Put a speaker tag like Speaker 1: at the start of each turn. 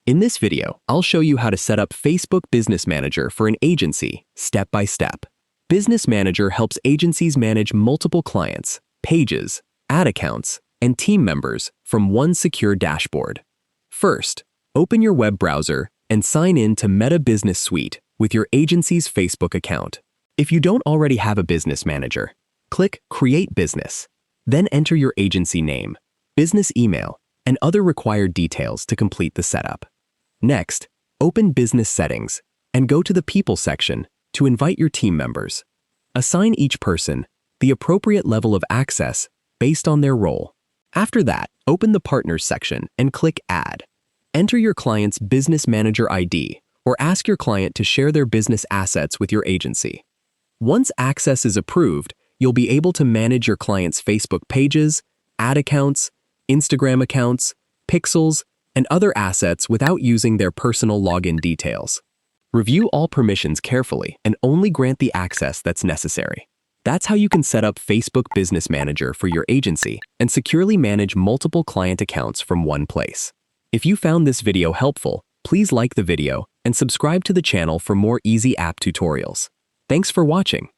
Speaker 1: In this video, I'll show you how to set up Facebook Business Manager for an agency, step by step. Business Manager helps agencies manage multiple clients, pages, ad accounts, and team members from one secure dashboard. First, open your web browser and sign in to Meta Business Suite with your agency's Facebook account. If you don't already have a business manager, click Create Business. Then enter your agency name, business email, and other required details to complete the setup. Next, open Business Settings and go to the People section to invite your team members. Assign each person the appropriate level of access based on their role. After that, open the Partners section and click Add. Enter your client's Business Manager ID or ask your client to share their business assets with your agency. Once access is approved, you'll be able to manage your client's Facebook pages, ad accounts, Instagram accounts, pixels, and other assets without using their personal login details. Review all permissions carefully and only grant the access that's necessary. That's how you can set up Facebook Business Manager for your agency and securely manage multiple client accounts from one place. If you found this video helpful, please like the video and subscribe to the channel for more easy app tutorials. Thanks for watching.